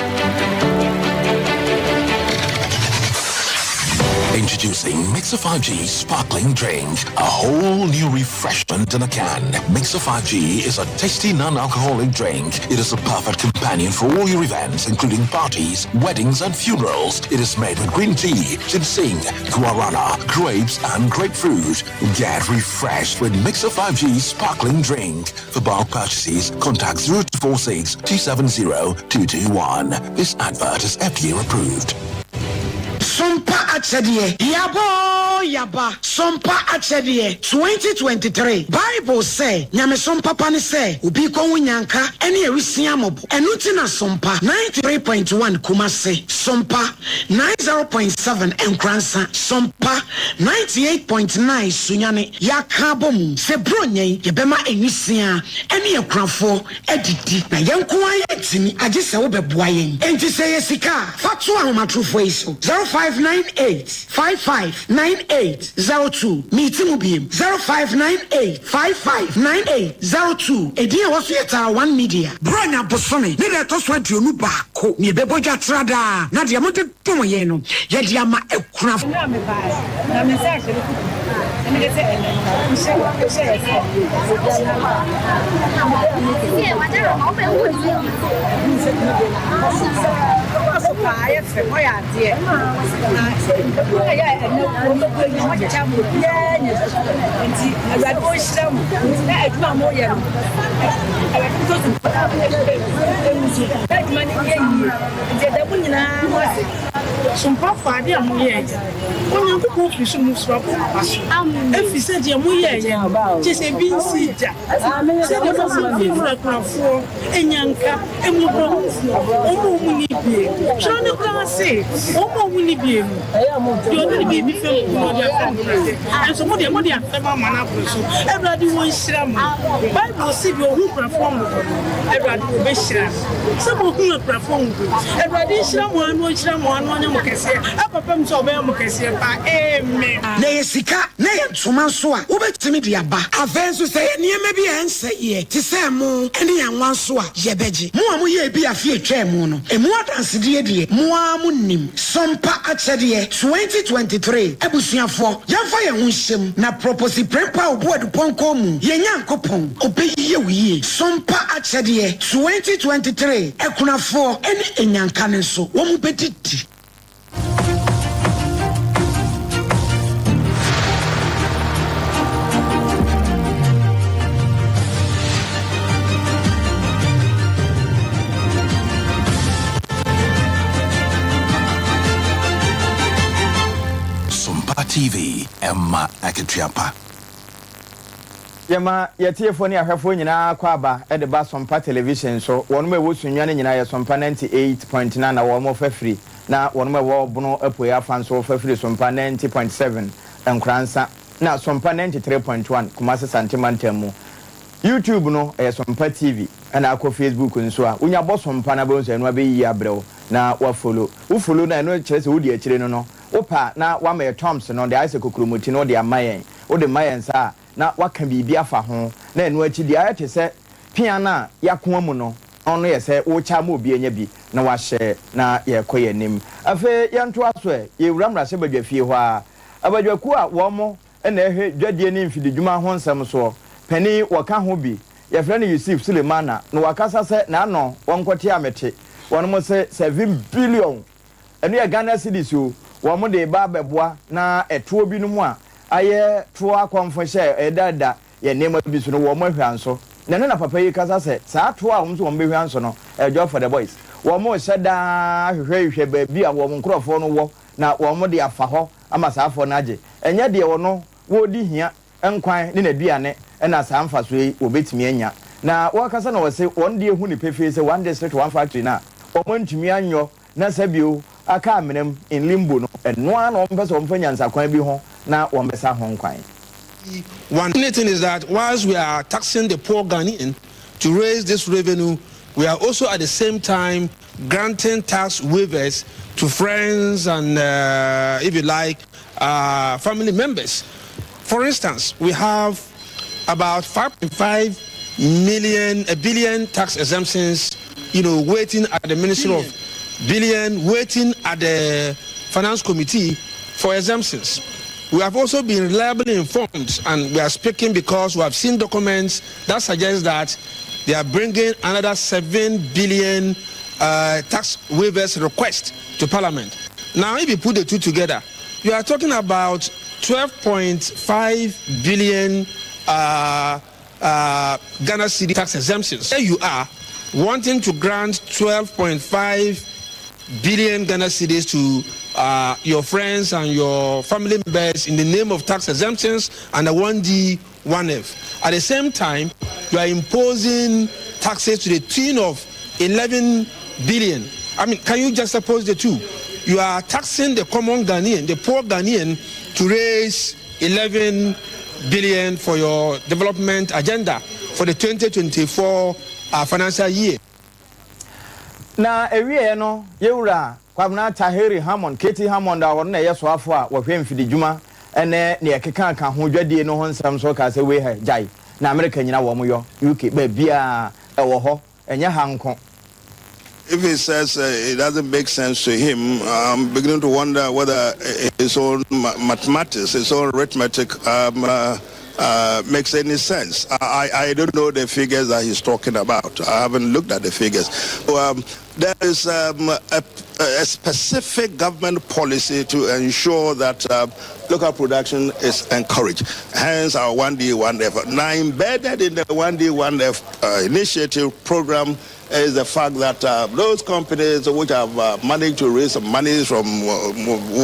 Introducing Mixer 5G Sparkling Drink, a whole new refreshment in a can. Mixer 5G is a tasty non-alcoholic drink. It is a perfect companion for all your events, including parties, weddings, and funerals. It is made with green tea, ginseng, guarana, grapes, and grapefruit. Get refreshed with Mixer 5G Sparkling Drink. For bulk purchases, contact 0246 270 221. This advert is FDA approved. Sompa akyɛdeɛ yaba Sompa akyɛdeɛ 2023 Bible say nyame Sompa pa ne sɛ obi kɔnwo nyanka ɛne awusia mɔbɔ ɛno ti na Sompa 93.1 Kumase Sompa 90.7 Nkransa Sompa 98.9 Sunyane yaka bom sɛ bronyɛ yɛbɛma awusia ɛne akurafo adidi na yɛnko ayɛ timi agye sɛ wobɛboa yɛn enti sɛ yɛ sika fa to ahomatrofo yi so 0598 559802 meeti mu biem 0598 559802 edi a wɔso yɛ tara 1 media bronya bosome ne de to so aduonu baako ne bɛbɔgya trada na de amode tom yɛ no yɛ de ama akurafo na me ba na me sɛ hyɛ ne de sɛ ɛnɛ Sompa fadi amuye. Onye kuku fisu muswa pasu. Efi se di amuye ye. Je se binsi ja. Se de faso fi fura krafo enyanka emubro. Omo muni bie. Jone klase. Omo muni bie. Yo de bi fe mo dia fa. So mo dia fa mana proso. Everybody won shira mo. Bible si bi ohun krafo mo. Everybody wo be shira. Se mo hu krafo mo. Everybody shira mo anu anya mo kese. Apapa mso be mo kese pa. Amen. Na yesika na yentoma so a wobetimi de aba. Afenso sɛ niema bi ense ye. Ti sɛ mo ene yanwan so a yebegye. Mo a mo ye bi afi etwa mu no. Emu adansede de mo a mo nim. Sompa akyɛdeɛ 2023 abusuafo yɛmfa yɛn ho hyɛm na propose prepa obo aduponko mu. Yenya nkopon obeyiye wiye. Sompa akyɛdeɛ 2023 ekunafo ene enyanka ne so. Wo mu bedidi. TV Emma Akitiapa. Yema yetiefo ni ahwefo nyina kwa aba e de ba Sompa television so wonu me wosunwa ne nyina ye Sompa 98.9 na wo mo fafiri na wonu me wo bono apoe afanso fafiri Sompa 90.7 Nkransa na Sompa 93.1 Kumase Santimantamu. YouTube no e Sompa TV na akọ Facebook nso a unya bo Sompa na be nso eno abeyi abrew na wa follow na eno kire se wodi akire no opa na wa me Toms no de ise kokromoti no de amayen o de mayen sa na waka bibia fa ho na enu achi dia ayete se piana yakon mu no ono ye se wo cha ma obi enya bi na wa hye na ye koye nim afa yanto aso ye wuramra se badwafie ho a abadwaku a wo mo na ehwe dwadie ni mfidi dwuma ho nsem so pani waka ho bi ye frɛ no Yusuf Sulemana no wakasa se na ano wonkote amete wono mo se 7 billion enu ye Ghana cedis o wo mo de ba beboa na etuo bi no mu a aye tuo akonfo hye edada ye nema bi so no wo mo hwanso na ne na papa yi kasa se saa tuo a wo so wo be hwanso no joy for the boys wo mo hye da hwehwe ba bi a wo mo nkrofo no wo na wo mo de afa ho ama saafo na age enye de wo no wo di hia enkwan ne na duane na saa mfaso yi obetimi anya na wo kasa na wo se won de ehu ni pefe se one district one factory na wo mo ntumi anyo na sabio aka amenem in limbo no eno an o mpese o mfanya nsakwan bi ho na wo mbesa ho nkwan. One thing is that whilst we are taxing the poor Ghanaian to raise this revenue, we are also at the same time granting tax waivers to friends and, if you like, family members. For instance, we have about 5.5 billion tax exemptions, waiting at the Ministry of Billion, waiting at the Finance Committee for exemptions. We have also been reliably informed, and we are speaking because we have seen documents that suggest that they are bringing another 7 billion tax waivers request to Parliament. Now, if you put the two together, you are talking about 12.5 billion Ghana cedi tax exemptions. There you are, wanting to grant 12.5 billion Ghana cedis to your friends and your family members in the name of tax exemptions and the 1D, 1F. At the same time, you are imposing taxes to the tune of 11 billion. I mean, can you just suppose the two? You are taxing the common Ghanaian, the poor Ghanaian, to raise 11 billion for your development agenda for the 2024 financial year. Na ewie no yewura kwamna Tahiri Hammond, Katie Hammond a won na yeso afo a wohwe mfidi djuma ene ne ekeka ka ho dwadie no ho nsam so ka se we ha jai na America nyina wo mo yo UK ba bia e wo ho enye hanko. If he says it doesn't make sense to him, I'm beginning to wonder whether his own mathematics, his own arithmetic makes any sense. I don't know the figures that he's talking about. I haven't looked at the figures. There is a specific government policy to ensure that local production is encouraged. Hence our 1D, 1F. Now embedded in the 1D, 1F initiative program is the fact that those companies which have managed to raise some money from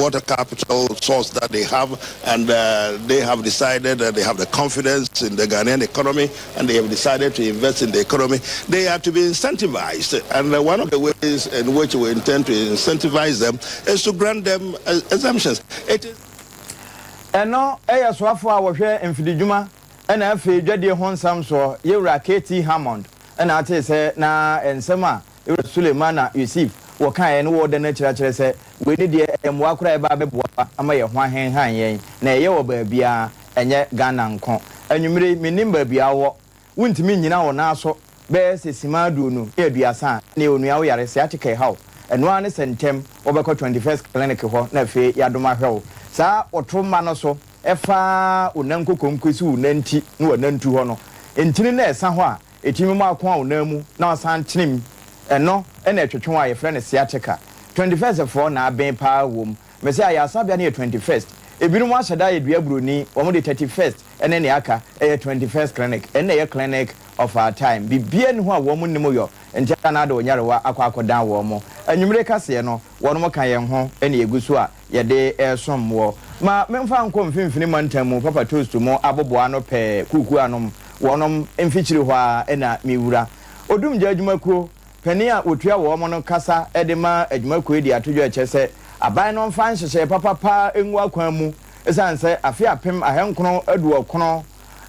water capital source that they have, and they have decided that they have the confidence in the Ghanaian economy, and they have decided to invest in the economy, they are to be incentivized. And one of the ways in which we intend to incentivize them is to grant them exemptions. It is. And no, swafo a wohwe mfidi djuma ena afi dwadie ho nsam so yewura Katie Hammond ena ate se na ensema yewura Suleiman Yusuf wo kan no wo de na kire se we ni de emo akora e ba beboa ama ye ho ahenhan yen na ye wo ba bia enye Ghana nko anwumire minim ba bia wo wuntimi nyina wo na so be sesima duonu eduasa na onua wo yare se atike hawo eno ane sentem wo be 21st clinic ho na fe yadoma hwewo sa otroma no so efa onanko konkwesi onanti no onantu ho no entini na esa ho a etimi mu akon a onamu na osan tenim eno ena etwetwe a ye frɛ ne sciatica 21st for na ben pa wom me say ayasa bia na 21st ebirum ahyeda ye dua broni wo mo de 31st ene ne aka 21st clinic ene ye clinic of our time bibia ne ho a wo mo nim yo entia na da onyarewa akwakodan wo mo anwumire kase no wo no mo kan ye ho ene egusu a ye de somwo ma memfa nko mfimfini mantamu papa toast mo aboboa no pe kuku anom wonom emfichiri ho a ena miwura odum gya adwumakuo pani a otua wo mo no kasa edema adwumakuo di atodwo ekyese aban no mfa nhyehyɛ papa engu akwan mu esanse afi apem ahenkono aduokono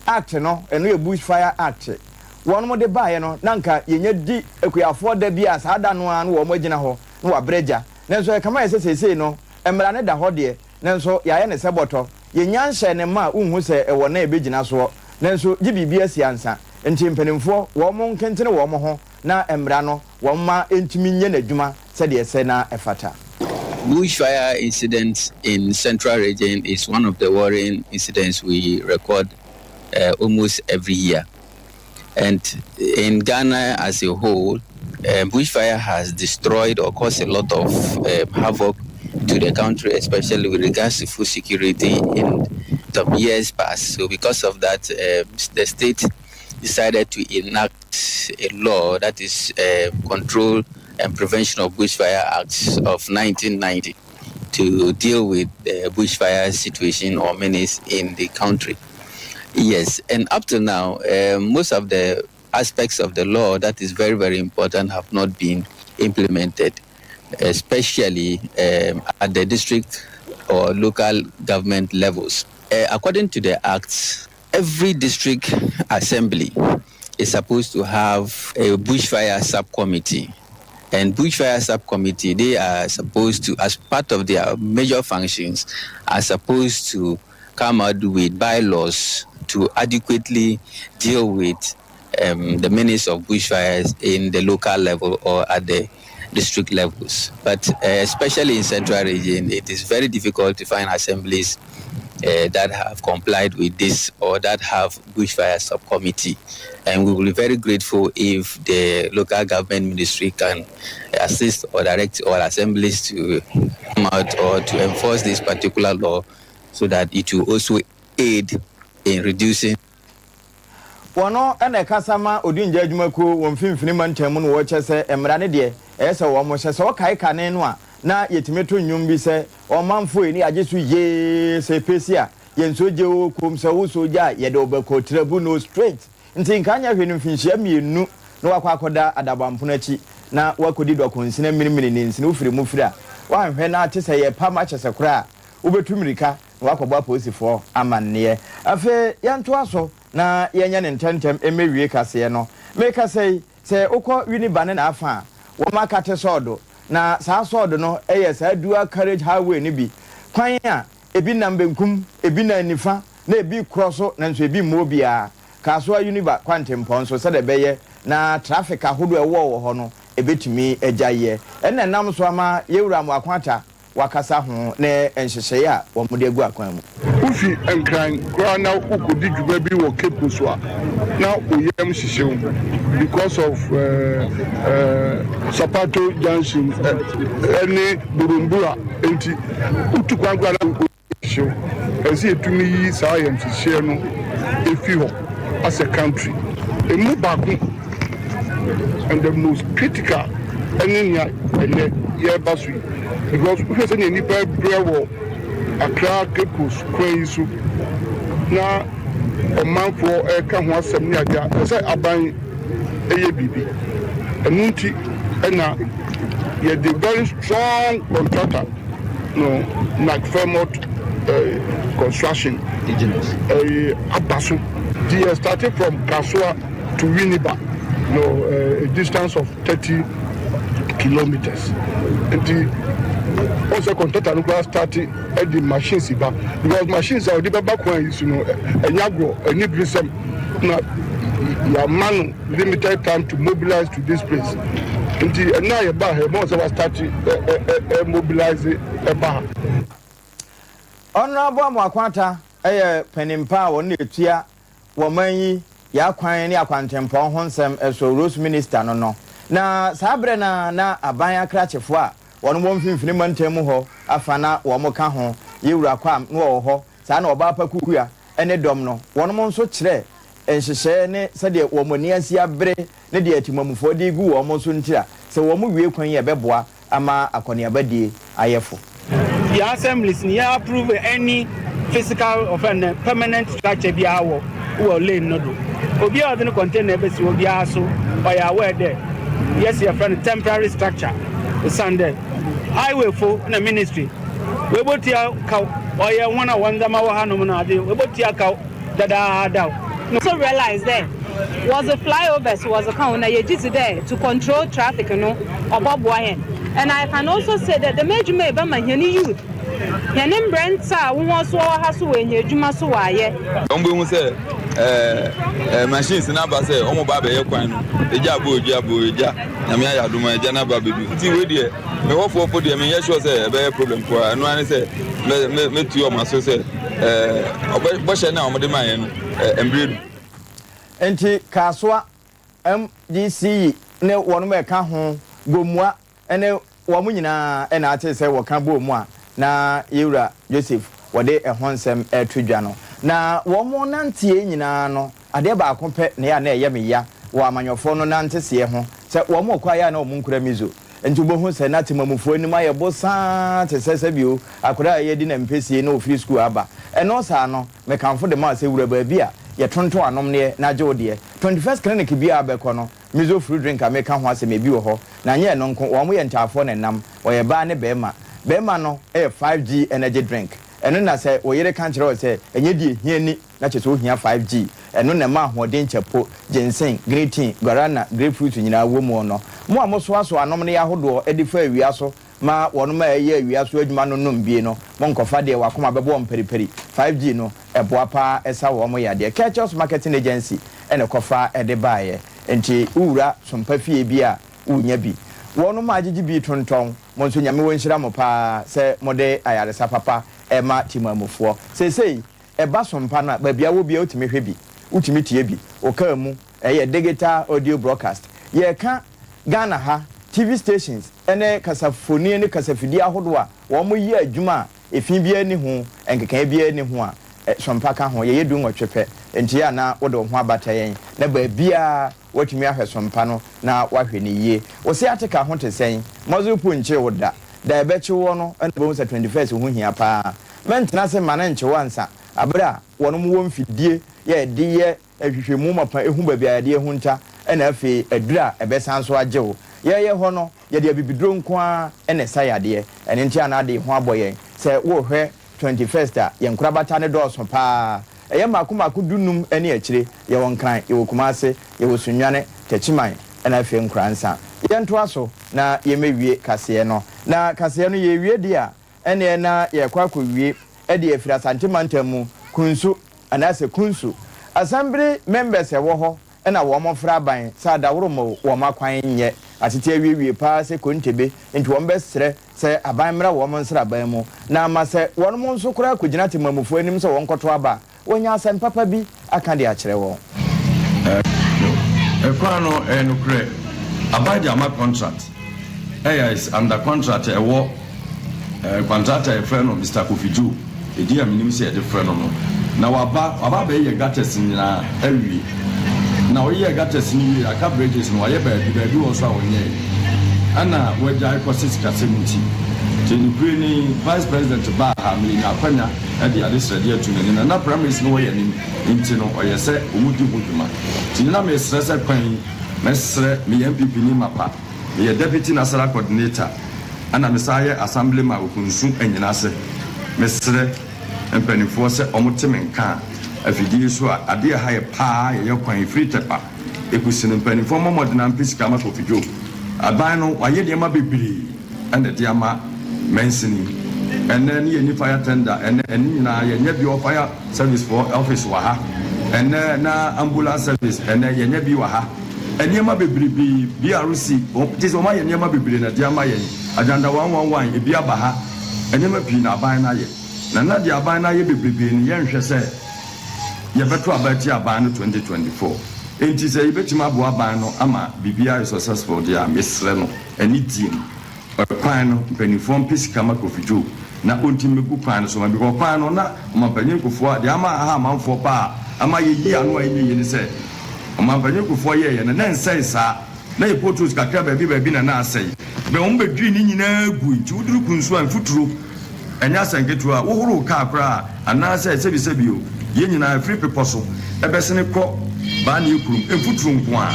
act no eno ye bushfire act wonom de baaye no nanka yenya di akuafo da bia saada no an wo mo gina ho no wabreja nenso kama yesesese no emra ne da ho de nenso yaye ne seboto yenya nhye ne ma unhu se ewo na ebegina so nenso gibibia siansa enti mpanimfo wo mo nkentene wo mo ho na emra no wo ma entimi nye nadwuma se de se na efata. Bushfire incidents in Central Region is one of the worrying incidents we record almost every year. And in Ghana as a whole, bushfire has destroyed or caused a lot of havoc to the country, especially with regards to food security in some years past. So because of that, the state decided to enact a law that is Control and Prevention of Bushfire Act of 1990 to deal with the bushfire situation or menace in the country. Yes, and up to now, most of the aspects of the law that is very, very important have not been implemented, especially at the district or local government levels. According to the Act, every district assembly is supposed to have a bushfire subcommittee. And bushfire subcommittee, they are supposed to, as part of their major functions, are supposed to come out with bylaws to adequately deal with the menace of bushfires in the local level or at the district levels. But especially in Central Region, it is very difficult to find assemblies that have complied with this or that have bushfire subcommittee. And we will be very grateful if the local government ministry can assist or direct all assemblies to come out or to enforce this particular law so that it will also aid in reducing. wono ene kasama odinja adwumako won finfini mantam no wo kyese emra ne de ese wo mo hyese wo kai kane no a na yetimeto nnwum bi se o manfo eni agesu ye se pesia yenso je wo kom se wo soja ye de obako trabu no straight nti nkanya hwenu finhia mienu no wakwa akoda adabampono achi na wakodi do konsina minimini ne nsine ufiri mu firi a wanhwe na atese ye pa ma kyese kora ubetumirika wakobwa posifo amanne afi yanto aso na yenya ne ntentem emewie kase no meka sei se ukọ unibane na afa wo makate sodo na saa sodo no eye saa dual carriage highway ni bi kwan a ebi na mbenkum ebi na nifa na ebi kroso na nso ebi mobia kaso uniba kwantempon so se de beye na traffic ahodo ewo ho no ebetumi agyaye enne nam so ama yewura mu akwata wakasa ho ne enhyehye a wo mode agu akwan mu ufi enkran kra na ukodi dwuma bi wo kepu so a na oyem hyehyew because of Sapato Junction any Burumbura enti utukwan kwa na hyehyew ezi etumi yi saa yem hyehye no efi ho as a country emu baako and the most critical enya ene ye basu because we say any people Accra Kepus Queensu na omanfo eka ho asem ni adia say aban eye bibi enunti ena ye the very strong contractor no like Fairmont construction abasu they started from Kasua to Winneba a distance of 30 kilometers and also contractor no started at the machines because machines are the back one is enyago any brisem na your man limited time to mobilize to this place until now you ba he most of us start mobilize e ba honorable Mwakwata penimpa won etua wo manyi ya kwan ne akwantempon ho nsem eso Rose minister no na sabre na aban akrachefo a wono mo mfimfini mantam ho afana wo mo ka ho yewura kwam no wo ho saa na oba pa kukuya ene dom no wono mo nso kire enhyehye ne sede wo mo niasi abre ne de atimamufo de gu wo mo nso ntira se wo mo wie kwan ye beboa ama akone abadie ayefo the assemblies ni approve any physical of a permanent structure bi awo wo lane no do obi a odin container be si obi aso or ya aware there yes your friend temporary structure the Sunday highway for na ministry we botia ka oya one wanda ma wa hanom na ade we botia ka dada so realize there was a flyovers was a count na yejiti there to control traffic no oboboahen and I can also say that the major may be my youth yanim brenta won so ha so we adwuma so wa ye ombo hu say machines na ba say omo ba be ye kwan no eja bo eja na me ya duma eja na ba bedu ti we de me wo fo de me ye sure say e be problem for anu ani say me tu o ma so say bo she na omo de man ye no embredu enti kaswa MDC ne wonu me ka ho gomua ene wo mu nyina ena ate say wo ka bo mu a na yewura Joseph wode ehonsem etudwa no na wo mo nantie nyina no ade ba akope ne ya na eyemeya wo amanyofo no nante se ho se wo mo kwa ya na wo nkura mizo enti bo hu se na temamufo ni ma ye bosa te sese bio akura ye di na mpesie na ofiri school aba eno sa no me kanfo de ma se wura ba bia ye tonto anom ne na je ode 21st clinic bia abeko no mizo free drink ameka ho asem ebi wo ho na nye no nko wo mo ye ntafo ne nam wo ye ba ne bema no 5G energy drink eno na say wo yere kan kire wo say enye die hiani na cheso wo hia 5G eno na ma hoden chepo ginseng green tea guarana grapefruit nyina wo mu no mo amoso aso anom ne yahodo edifa awia so ma wono ma ye awia so adwuma no nom bie no mo nkofa de wakoma bebo mperiperi 5G no eboa pa esa wo mo yade Catchers Marketing Agency ene kofa ede baaye enti ura Sompa fie bia unya bi wono ma agigi bi tonton mo nso nyame wonhyira mo pa se mode ayaresa papa ema timamufo sesei eba Sompa na ba bia wo bia utimi hwe bi utimi tie bi oka mu eye digital audio broadcast ye ka Ghana ha TV stations ene kasafoni ne kasafidi ahodo a wo mo yi adwuma efin bia ni ho enkeka bia ni ho a Sompa ka ho ye yedu nwotwepe enti ya na wode ho abata yen na ba bia watumi ahwe Sompa no na wahwe ne yie wo se ateka ho tesen mozu punche woda da ebechi wo no na bo 21st ho hia pa mentena se mane nche wansa abra wono mo wo mfidie ye de ye ahwehwemu mapa ehu ba bia de ehu nta na afi adura ebesan so agyewo ye ho no ye de abibidro nko a na sayade ene ntia na de ho aboyen se wo hwe 21st a ye nkurabata ne dɔɔso pa eye makomako dunum ene akire ye won kran ye wokumase ye wosunwane tachiman na afi nkuransa ye nto aso na ye mewie kase no na kase no ye wie dia ene na ye kwakowie e de afira santimantamu kunsu anase kunsu assembly members e wo ho na wo mo fra ban sa da woro mo wo makwan nye atete awie pa se kontebe enti wo mbesre se aban mra wo mo nsra ban mu na ma se won mo nso kura kugina temamufo anim se won koto aba wonya asem papa bi aka de akere wo ekwano enukre abaja ama contract is under contract wo contractor e friend of Mr. Kofiju edi aminim se e friend no na waba be ye gates nyina awie na oye gates ni aka bridges no oye ba bi wo so awonye ana wajai process kasemuti tenukre ni vice president ba ha mi na kwanya edi adesrede atuni na premise no oye ni nti no oye se omudi buduma tinina me stress kwan mesre me MPP ni mapa me deputy national coordinator ana mesaye assembly ma okunsu anyina se mesre empanifo se omotemenka afidie so ade ha ye pa ye kwan free tepa ekusine empanifo momodena mpisika ma Kofidwo aban no waye de ma bebiri ande de ama mensini enne ni ni fire tender enne nyina ye nya bi fire service for office wa ha enne na ambulance service enne ye nya bi wa ha enne ma bebiri bi BRC o ma ye nya ma bebiri na de ama ye agenda 111 e bi aba ha enne ma pi na aban na ye na de aban na ye bebiri ni ye nhwe se ye beto abati aban no 2024 enti se ibetima bo aban no ama bibia is successful dia mesre no ani team kwan no penifom pisika ma Kofidwo na ontime gu kwan so ma bi kwan no na ma panyekufo de ama ha manfo pa ama yeyi anu ayi ni se ma panyekufo ye na nsai sa na ye potus kakra ba bi na asai be on bedwi ni nyina gu nti uduru kunsu an futuro enya sanketu a wo horo ka akra ana se sebi o ye nyina free people so ebesene kɔ ba ne kurum efuturu nko a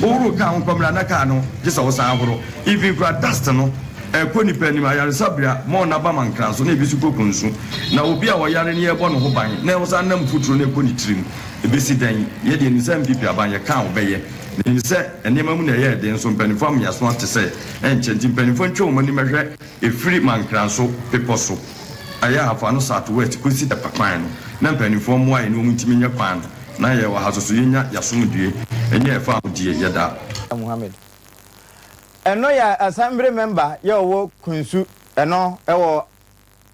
oro ka nkomra na ka no gisa wo san ahoro ifi kura dust no ekɔ nipa ni ma yare sabria mo na ba mankran so na ebisu kokunsu na obi a wo yare ne yɛbɔ no ho ban na wo san nam futuru ne kɔ ni tirim ebesi dan ye de nisam pipi aban ye ka wo bɛyɛ ni sɛ enema mu na ye de nso mpanifo am yaso ate sɛ enkyenti mpanifo ntwe wo ni mehwɛ efiri mankran so pepo so aya afa no southwest kosi da pakwan no na mpanifo mo ayi no mutimi nya kwan na ye wa hasoso yenya yasomdue enye efa odie yeda Muhammad eno ya assembly member ye wo kunsu eno ewo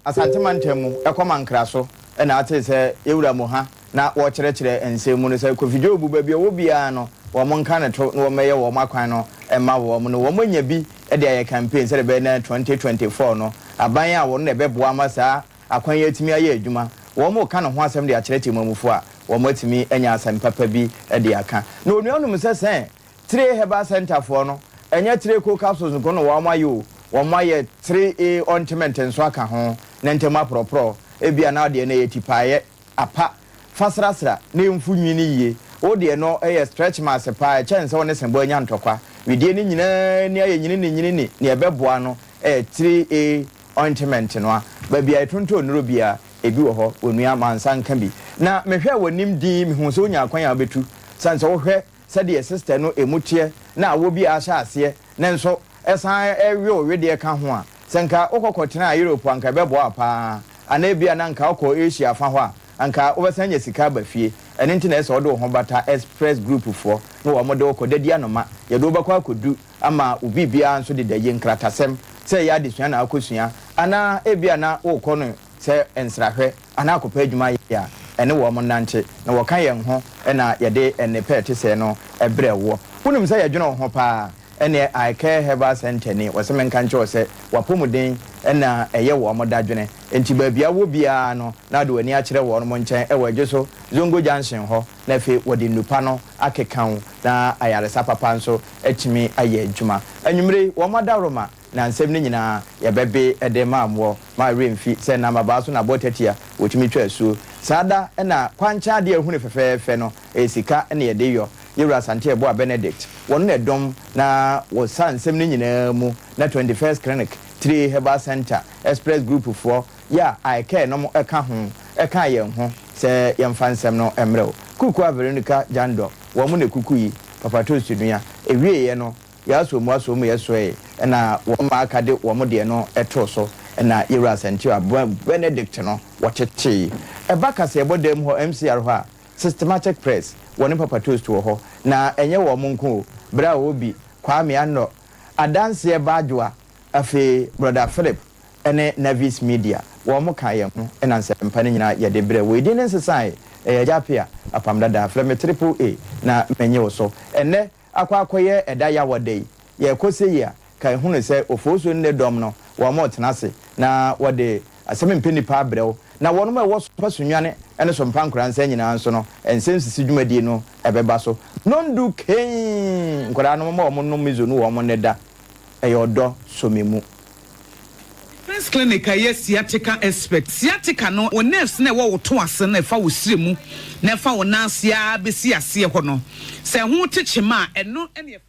asantemantamu ekomankra so na ate se ewura mo ha na wo kyerɛkyerɛ ensemu no se Kofidwo bu ba bi wo bia no wo monka ne to no meye wo makwan no ema wo mo no wo monya bi e de aye campaign se be na 2024 no aban a wo no ebeboa masa akwan yetimi aye adwuma wo mo ka no ho asɛm de akyerɛkyerɛ mamufo a wo matimi anya asɛm papa bi de aka na onuanum sɛ 3 herbal center for no enya 3 co capsules no no wo mayo wo maye 3A ointment nso aka ho na ntema propro ebia na de na yetipaye apa fasrasra na mfunwi ni yie o de no stretch mass pa chance wo ne sembo anya ntokwa widie ni nyina ni aye nyini ni ebeboa no 3A ointment no a ba bia etonto nuro bia ebi wo ho onua mansa nka bi na mehwe wonim din mehu so nya kwan ya betu sanse wo hwe sɛ de sister no emutie na wo bi ahya ase na nso esan ewe owe de ka ho a senka okokotena Europe anka bebo apa ana bia na nka okọ Asia fa ho a anka obesanya sika ba fie ene nti na ese odo ho bata express group fo no wo mode okọ dadi anoma ye do bakọ akodu ama obi bia nso de daye nkratasem sɛ ya de sua na akosua ana ebia na okọ no sɛ ensrahwe ana akọpa adwuma ya ene wo mo nante na wo kan ye ho na ye de ene pete se no ebre wo hunim sɛ ye dwene ho pa ene I care herbal center ni wo se menka nche wo se wapomuden na eye wo mo dadwene enti ba bia wo bia no na do ani a kire wo no mo nchen e waje so zongo junction ho na fe wo de nupa no akekan na ayaresa papa nso etimi aye adwuma anwumre wo mo daroma na nsem ni nyina ye bebe ede maamwo ma remfi se na maba so na botetia wotimi twa asuo sada na kwancha de ehunu fefefe no esika na ye de yo yewra sante ebo a Benedict wonu na dom na wo san nsem ni nyina mu na 21st clinic 3 herbal center express group for ya I care no mo eka ho eka ye ho se yemfa nsem no emrew kuku Veronica Jando wo mu na kuku yi papa to studua ewie ye no ya so mu aso mu yesoe na wo ma aka de wo mo de no eto so na yewra sante a Benedict no watete eba kase ebodem ho MCR ho a systematic press woni papa toast wo ho na enye wo monko bra obi kwame anno adanse badwa afi brother Philip ene Navis Media wo mo kan ye ho na nsempa ne nyina ye de bra we di ne nsesai japia apamda da flame triple A na menye wo so ene akwakoye eda ya wodei ye kose ya kan hunu se ofoso ne dom no wo mo tenase na wode asem mpeni pa brew na wono ma wo so sunwane ene so mpankura nsa nyina nso no ensensisi dwumadi no ebeba so nondu ken nkora no ma wo no mizo no wo mo ne da eyodo somemu First clinic a sciatica expert. Sciatica no o nerves na wo to ase na fa wo siremu na fa wo nansia besi ase ho no. Se ho techema eno ene